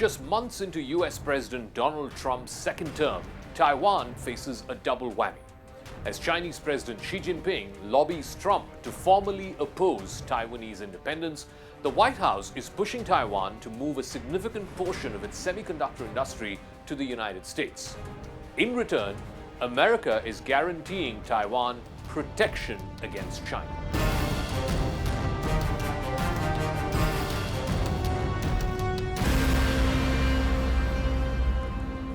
Just months into US President Donald Trump's second term, Taiwan faces a double whammy. As Chinese President Xi Jinping lobbies Trump to formally oppose Taiwanese independence, the White House is pushing Taiwan to move a significant portion of its semiconductor industry to the United States. In return, America is guaranteeing Taiwan protection against China.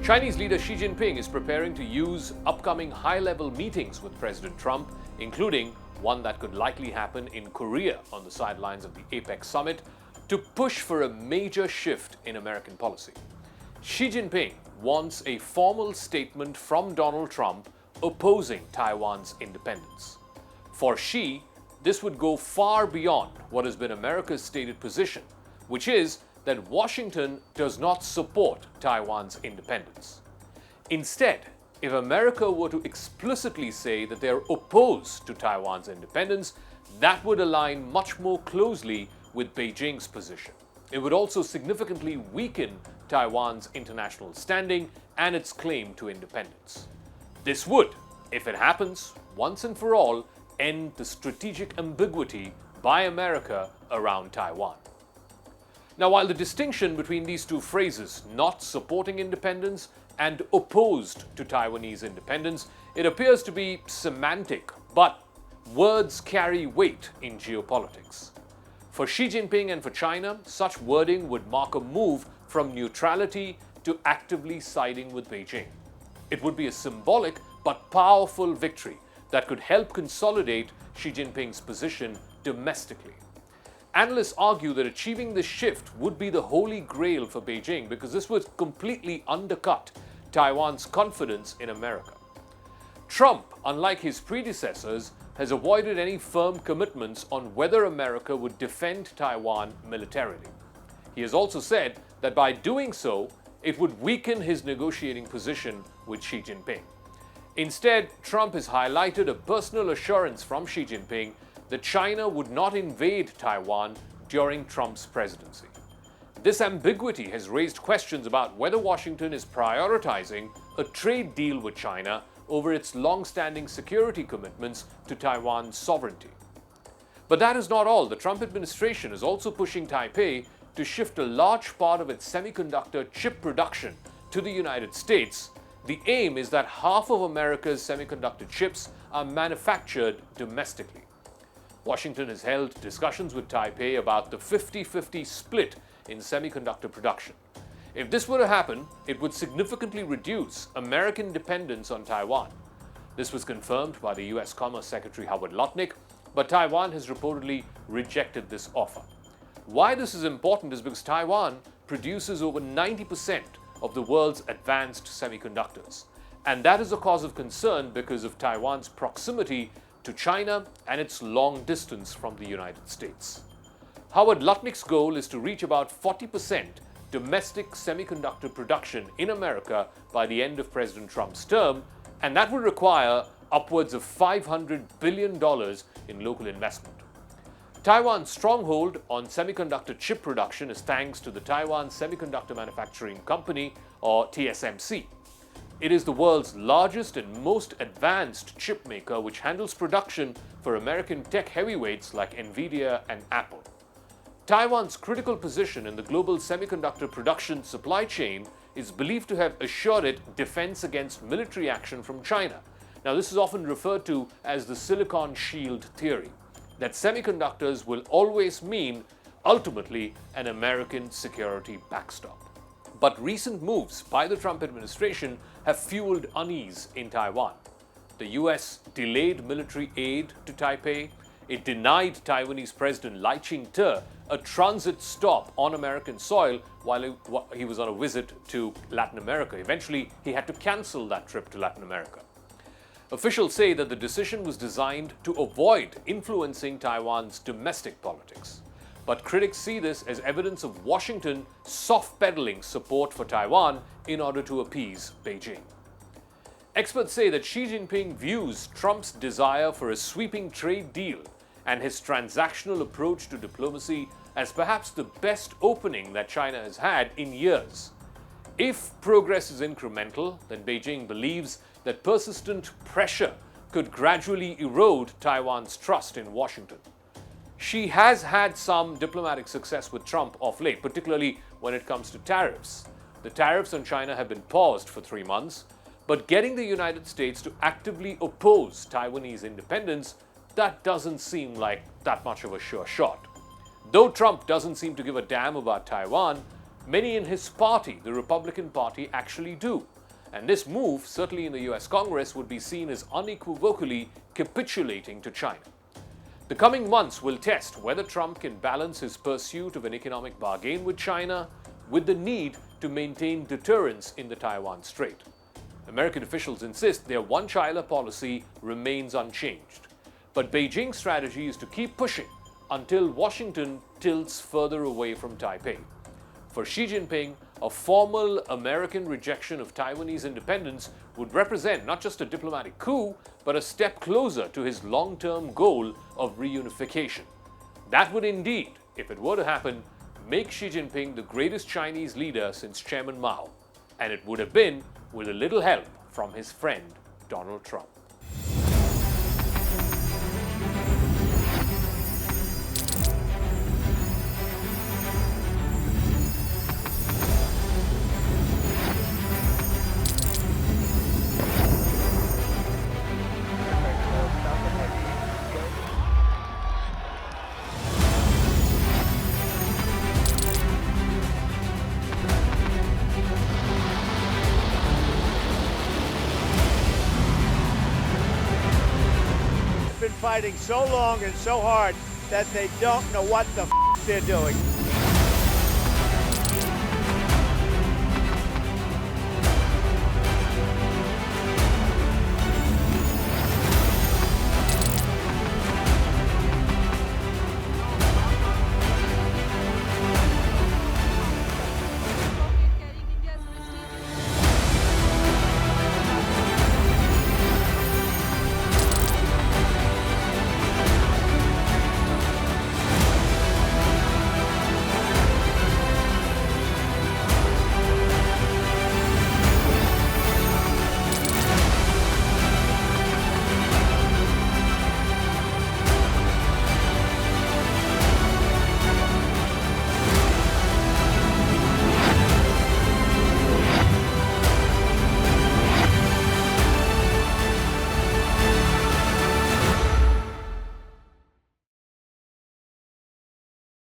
Chinese leader Xi Jinping is preparing to use upcoming high-level meetings with President Trump, including one that could likely happen in Korea on the sidelines of the APEC summit, to push for a major shift in American policy. Xi Jinping wants a formal statement from Donald Trump opposing Taiwan's independence. For Xi, this would go far beyond what has been America's stated position, which is that Washington does not support Taiwan's independence. Instead, if America were to explicitly say that they are opposed to Taiwan's independence, that would align much more closely with Beijing's position. It would also significantly weaken Taiwan's international standing and its claim to independence. This would, if it happens, once and for all, end the strategic ambiguity by America around Taiwan. Now, while the distinction between these two phrases, not supporting independence and opposed to Taiwanese independence, it appears to be semantic, but words carry weight in geopolitics. For Xi Jinping and for China, such wording would mark a move from neutrality to actively siding with Beijing. It would be a symbolic but powerful victory that could help consolidate Xi Jinping's position domestically. Analysts argue that achieving this shift would be the holy grail for Beijing because this would completely undercut Taiwan's confidence in America. Trump, unlike his predecessors, has avoided any firm commitments on whether America would defend Taiwan militarily. He has also said that by doing so, it would weaken his negotiating position with Xi Jinping. Instead, Trump has highlighted a personal assurance from Xi Jinping that China would not invade Taiwan during Trump's presidency. This ambiguity has raised questions about whether Washington is prioritizing a trade deal with China over its long-standing security commitments to Taiwan's sovereignty. But that is not all. The Trump administration is also pushing Taipei to shift a large part of its semiconductor chip production to the United States. The aim is that half of America's semiconductor chips are manufactured domestically. Washington has held discussions with Taipei about the 50-50 split in semiconductor production. If this were to happen, it would significantly reduce American dependence on Taiwan. This was confirmed by the US Commerce Secretary Howard Lutnick, but Taiwan has reportedly rejected this offer. Why this is important is because Taiwan produces over 90% of the world's advanced semiconductors. And that is a cause of concern because of Taiwan's proximity to China and its long distance from the United States. Howard Lutnick's goal is to reach about 40% domestic semiconductor production in America by the end of President Trump's term, and that would require upwards of $500 billion in local investment. Taiwan's stronghold on semiconductor chip production is thanks to the Taiwan Semiconductor Manufacturing Company, or TSMC. It is the world's largest and most advanced chip maker, which handles production for American tech heavyweights like Nvidia and Apple. Taiwan's critical position in the global semiconductor production supply chain is believed to have assured it defense against military action from China. Now, this is often referred to as the Silicon Shield theory, that semiconductors will always mean, ultimately, an American security backstop. But recent moves by the Trump administration have fueled unease in Taiwan. The US delayed military aid to Taipei. It denied Taiwanese President Lai Ching-te a transit stop on American soil while he was on a visit to Latin America. Eventually, he had to cancel that trip to Latin America. Officials say that the decision was designed to avoid influencing Taiwan's domestic politics. But critics see this as evidence of Washington soft-pedaling support for Taiwan in order to appease Beijing. Experts say that Xi Jinping views Trump's desire for a sweeping trade deal and his transactional approach to diplomacy as perhaps the best opening that China has had in years. If progress is incremental, then Beijing believes that persistent pressure could gradually erode Taiwan's trust in Washington. She has had some diplomatic success with Trump of late, particularly when it comes to tariffs. The tariffs on China have been paused for 3 months, but getting the United States to actively oppose Taiwanese independence, that doesn't seem like that much of a sure shot. Though Trump doesn't seem to give a damn about Taiwan, many in his party, the Republican Party, actually do. And this move, certainly in the US Congress, would be seen as unequivocally capitulating to China. The coming months will test whether Trump can balance his pursuit of an economic bargain with China with the need to maintain deterrence in the Taiwan Strait. American officials insist their one-China policy remains unchanged. But Beijing's strategy is to keep pushing until Washington tilts further away from Taipei. For Xi Jinping, a formal American rejection of Taiwanese independence would represent not just a diplomatic coup, but a step closer to his long-term goal of reunification. That would indeed, if it were to happen, make Xi Jinping the greatest Chinese leader since Chairman Mao. And it would have been with a little help from his friend Donald Trump. Fighting so long and so hard that they don't know what the they're doing.